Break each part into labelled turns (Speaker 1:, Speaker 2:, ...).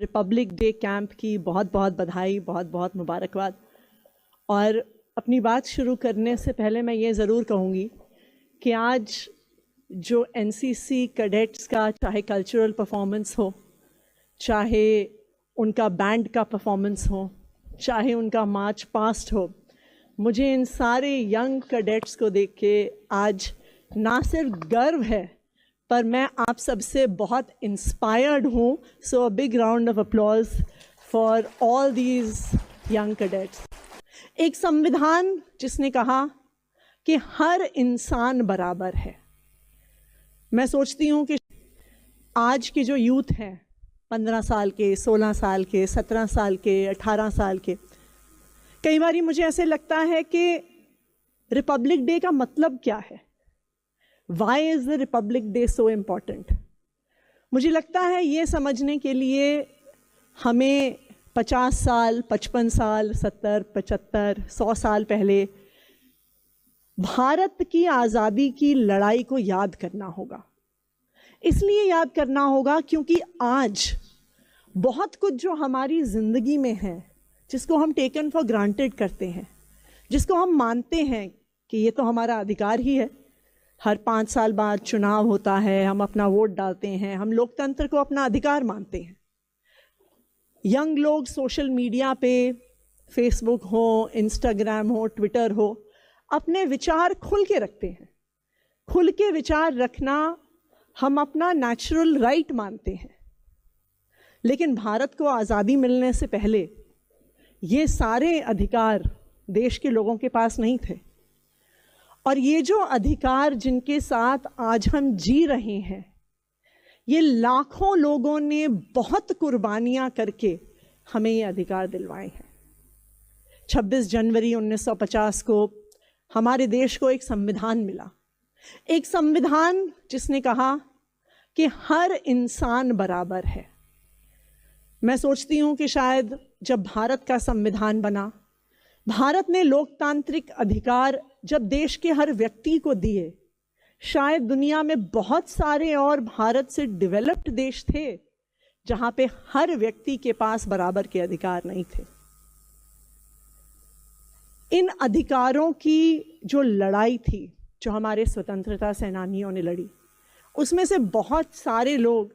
Speaker 1: Republic day camp की बहुत बहुत बधाई, बहुत बहुत मुबारकबाद। और अपनी बात शुरू करने से पहले मैं ये ज़रूर कहूँगी कि आज जो एनसीसी कैडेट्स का चाहे कल्चरल परफॉर्मेंस हो, चाहे उनका बैंड का परफॉर्मेंस हो, चाहे उनका मार्च पास्ट हो, मुझे इन सारे यंग कैडेट्स को देख के आज ना सिर्फ गर्व है पर मैं आप सबसे बहुत इंस्पायर्ड हूँ। So a big round of applause for all these young cadets. एक संविधान जिसने कहा कि हर इंसान बराबर है। मैं सोचती हूँ कि आज की जो यूथ है, 15 साल के, 16 साल के, 17 साल के, 18 साल के, कई बार मुझे ऐसे लगता है कि रिपब्लिक डे का मतलब क्या है? Why is the Republic Day so important? मुझे लगता है ये समझने के लिए हमें 50 साल, 55 साल, 70, 75, 100 साल पहले भारत की आज़ादी की लड़ाई को याद करना होगा। इसलिए याद करना होगा क्योंकि आज बहुत कुछ जो हमारी ज़िंदगी में है, जिसको हम टेकन फॉर ग्रांटेड करते हैं, जिसको हम मानते हैं कि ये तो हमारा अधिकार ही है। हर 5 साल बाद चुनाव होता है, हम अपना वोट डालते हैं, हम लोकतंत्र को अपना अधिकार मानते हैं। यंग लोग सोशल मीडिया पे, फेसबुक हो, इंस्टाग्राम हो, ट्विटर हो, अपने विचार खुल के रखते हैं। खुल के विचार रखना हम अपना नेचुरल राइट मानते हैं। लेकिन भारत को आज़ादी मिलने से पहले ये सारे अधिकार देश के लोगों के पास नहीं थे। और ये जो अधिकार जिनके साथ आज हम जी रहे हैं, ये लाखों लोगों ने बहुत कुर्बानियां करके हमें ये अधिकार दिलवाए हैं। 26 जनवरी 1950 को हमारे देश को एक संविधान मिला। एक संविधान जिसने कहा कि हर इंसान बराबर है। मैं सोचती हूँ कि शायद जब भारत का संविधान बना, भारत ने लोकतांत्रिक अधिकार जब देश के हर व्यक्ति को दिए, शायद दुनिया में बहुत सारे और भारत से डेवलप्ड देश थे जहां पे हर व्यक्ति के पास बराबर के अधिकार नहीं थे। इन अधिकारों की जो लड़ाई थी, जो हमारे स्वतंत्रता सेनानियों ने लड़ी, उसमें से बहुत सारे लोग,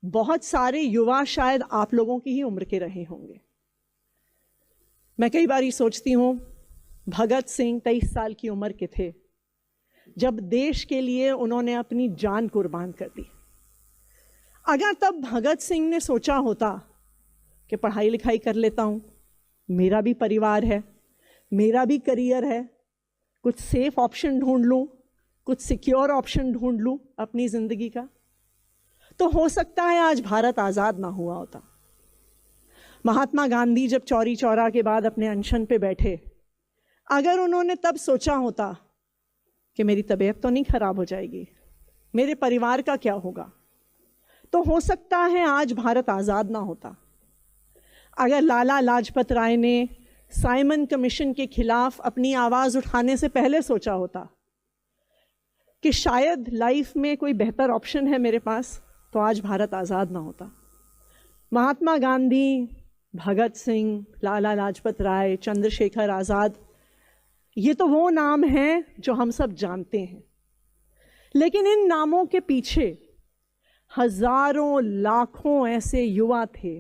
Speaker 1: बहुत सारे युवा शायद आप लोगों की ही उम्र के रहे होंगे। मैं कई बार सोचती हूँ, भगत सिंह 23 साल की उम्र के थे जब देश के लिए उन्होंने अपनी जान कुर्बान कर दी। अगर तब भगत सिंह ने सोचा होता कि पढ़ाई लिखाई कर लेता हूँ, मेरा भी परिवार है, मेरा भी करियर है, कुछ सेफ ऑप्शन ढूंढ लूँ, कुछ सिक्योर ऑप्शन ढूंढ लूँ अपनी ज़िंदगी का, तो हो सकता है आज भारत आज़ाद ना हुआ होता। महात्मा गांधी जब चौरी चौरा के बाद अपने अनशन पे बैठे, अगर उन्होंने तब सोचा होता कि मेरी तबीयत तो नहीं खराब हो जाएगी, मेरे परिवार का क्या होगा, तो हो सकता है आज भारत आज़ाद ना होता। अगर लाला लाजपत राय ने साइमन कमीशन के खिलाफ अपनी आवाज़ उठाने से पहले सोचा होता कि शायद लाइफ में कोई बेहतर ऑप्शन है मेरे पास, तो आज भारत आज़ाद ना होता। महात्मा गांधी, भगत सिंह, लाला लाजपत राय, चंद्रशेखर आज़ाद, ये तो वो नाम हैं जो हम सब जानते हैं। लेकिन इन नामों के पीछे हजारों लाखों ऐसे युवा थे,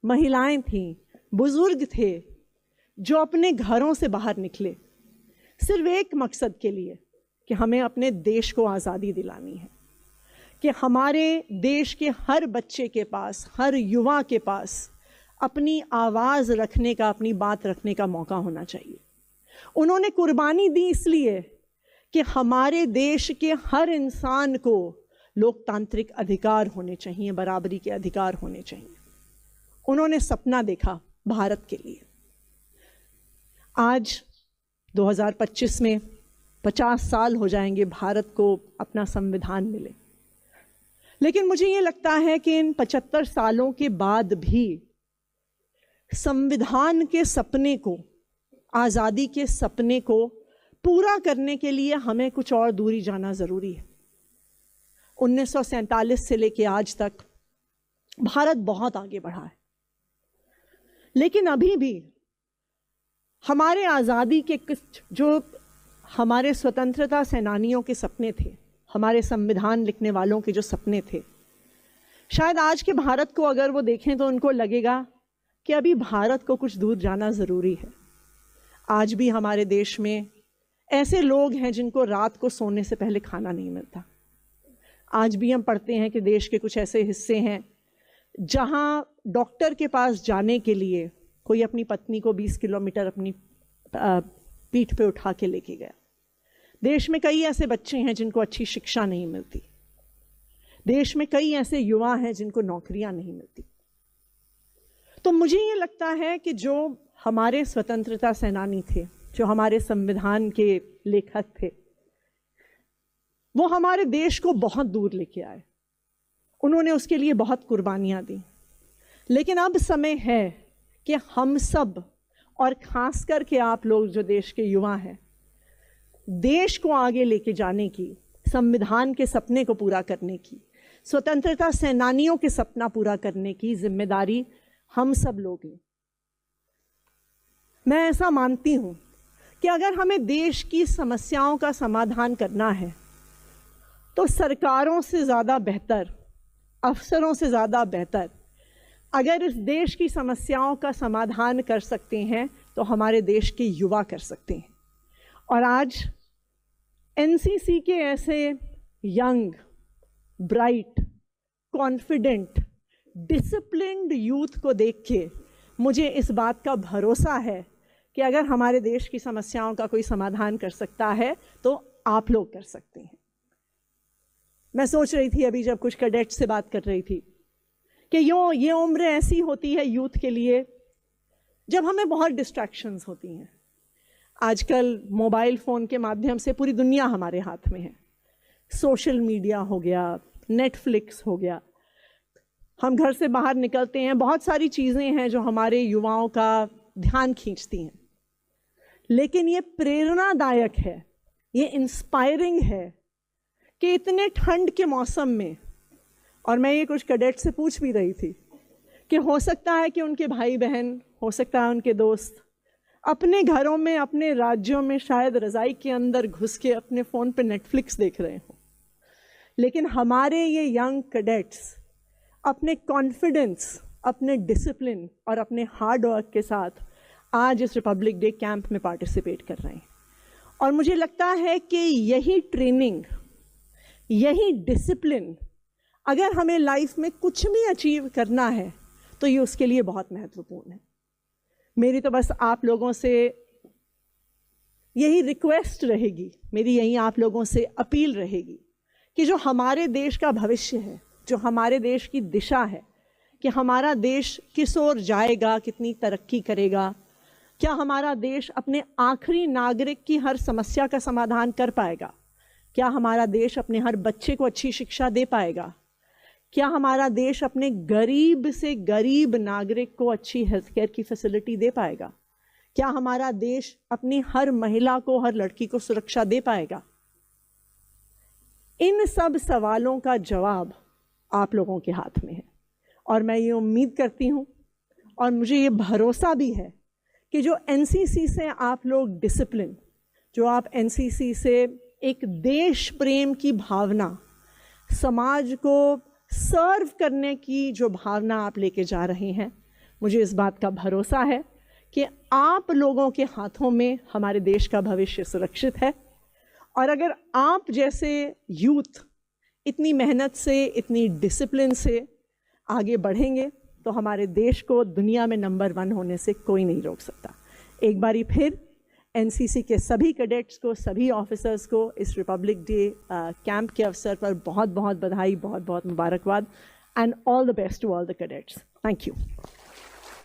Speaker 1: महिलाएं थीं, बुजुर्ग थे, जो अपने घरों से बाहर निकले सिर्फ एक मकसद के लिए कि हमें अपने देश को आज़ादी दिलानी है, कि हमारे देश के हर बच्चे के पास, हर युवा के पास अपनी आवाज़ रखने का, अपनी बात रखने का मौका होना चाहिए। उन्होंने कुर्बानी दी इसलिए कि हमारे देश के हर इंसान को लोकतांत्रिक अधिकार होने चाहिए, बराबरी के अधिकार होने चाहिए। उन्होंने सपना देखा भारत के लिए। आज 2025 में 50 साल हो जाएंगे भारत को अपना संविधान मिले। लेकिन मुझे ये लगता है कि इन 75 सालों के बाद भी संविधान के सपने को, आज़ादी के सपने को पूरा करने के लिए हमें कुछ और दूरी जाना ज़रूरी है। 1947 से लेके आज तक भारत बहुत आगे बढ़ा है, लेकिन अभी भी हमारे आज़ादी के कुछ जो हमारे स्वतंत्रता सेनानियों के सपने थे, हमारे संविधान लिखने वालों के जो सपने थे, शायद आज के भारत को अगर वो देखें तो उनको लगेगा कि अभी भारत को कुछ दूर जाना ज़रूरी है। आज भी हमारे देश में ऐसे लोग हैं जिनको रात को सोने से पहले खाना नहीं मिलता। आज भी हम पढ़ते हैं कि देश के कुछ ऐसे हिस्से हैं जहां डॉक्टर के पास जाने के लिए कोई अपनी पत्नी को 20 किलोमीटर अपनी पीठ पे उठा के लेके गया। देश में कई ऐसे बच्चे हैं जिनको अच्छी शिक्षा नहीं मिलती। देश में कई ऐसे युवा हैं जिनको नौकरियां नहीं मिलती। तो मुझे ये लगता है कि जो हमारे स्वतंत्रता सेनानी थे, जो हमारे संविधान के लेखक थे, वो हमारे देश को बहुत दूर लेके आए। उन्होंने उसके लिए बहुत कुर्बानियां दी। लेकिन अब समय है कि हम सब, और खास करके आप लोग जो देश के युवा हैं, देश को आगे लेके जाने की, संविधान के सपने को पूरा करने की, स्वतंत्रता सेनानियों के सपना पूरा करने की जिम्मेदारी हम सब लोग हैं। मैं ऐसा मानती हूं कि अगर हमें देश की समस्याओं का समाधान करना है तो सरकारों से ज़्यादा बेहतर, अफसरों से ज़्यादा बेहतर अगर इस देश की समस्याओं का समाधान कर सकते हैं तो हमारे देश के युवा कर सकते हैं। और आज एनसीसी के ऐसे young, bright, confident, disciplined youth को देख के मुझे इस बात का भरोसा है कि अगर हमारे देश की समस्याओं का कोई समाधान कर सकता है तो आप लोग कर सकते हैं। मैं सोच रही थी अभी जब कुछ कैडेट्स से बात कर रही थी कि ये उम्र ऐसी होती है यूथ के लिए जब हमें बहुत डिस्ट्रैक्शंस होती हैं। आजकल मोबाइल फ़ोन के माध्यम से पूरी दुनिया हमारे हाथ में है। सोशल मीडिया हो गया, नेटफ्लिक्स हो गया, हम घर से बाहर निकलते हैं, बहुत सारी चीज़ें हैं जो हमारे युवाओं का ध्यान खींचती हैं। लेकिन ये प्रेरणादायक है, ये इंस्पायरिंग है कि इतने ठंड के मौसम में, और मैं ये कुछ कैडेट से पूछ भी रही थी कि हो सकता है कि उनके भाई बहन, हो सकता है उनके दोस्त अपने घरों में, अपने राज्यों में शायद रज़ाई के अंदर घुस के अपने फ़ोन पे नेटफ्लिक्स देख रहे हों, लेकिन हमारे ये यंग कैडेट्स अपने कॉन्फिडेंस, अपने डिसिप्लिन और अपने हार्ड वर्क के साथ आज इस रिपब्लिक डे कैंप में पार्टिसिपेट कर रहे हैं। और मुझे लगता है कि यही ट्रेनिंग, यही डिसिप्लिन अगर हमें लाइफ में कुछ भी अचीव करना है तो ये उसके लिए बहुत महत्वपूर्ण है। मेरी तो बस आप लोगों से यही रिक्वेस्ट रहेगी, मेरी यही आप लोगों से अपील रहेगी कि जो हमारे देश का भविष्य है, जो हमारे देश की दिशा है कि हमारा देश किस ओर जाएगा, कितनी तरक्की करेगा, क्या हमारा देश अपने आखिरी नागरिक की हर समस्या का समाधान कर पाएगा, क्या हमारा देश अपने हर बच्चे को अच्छी शिक्षा दे पाएगा, क्या हमारा देश अपने गरीब से गरीब नागरिक को अच्छी हेल्थ केयर की फैसिलिटी दे पाएगा, क्या हमारा देश अपनी हर महिला को, हर लड़की को सुरक्षा दे पाएगा। इन सब सवालों का जवाब आप लोगों के हाथ में है। और मैं ये उम्मीद करती हूँ और मुझे ये भरोसा भी है कि जो एनसीसी से आप लोग डिसिप्लिन, जो आप एनसीसी से एक देश प्रेम की भावना, समाज को सर्व करने की जो भावना आप लेके जा रहे हैं, मुझे इस बात का भरोसा है कि आप लोगों के हाथों में हमारे देश का भविष्य सुरक्षित है। और अगर आप जैसे यूथ इतनी मेहनत से, इतनी डिसिप्लिन से आगे बढ़ेंगे तो हमारे देश को दुनिया में नंबर 1 होने से कोई नहीं रोक सकता। एक बारी फिर एनसीसी के सभी कैडेट्स को, सभी ऑफिसर्स को इस रिपब्लिक डे कैंप के अवसर पर बहुत बहुत बधाई, बहुत बहुत मुबारकबाद, and all the best to all the cadets. Thank you.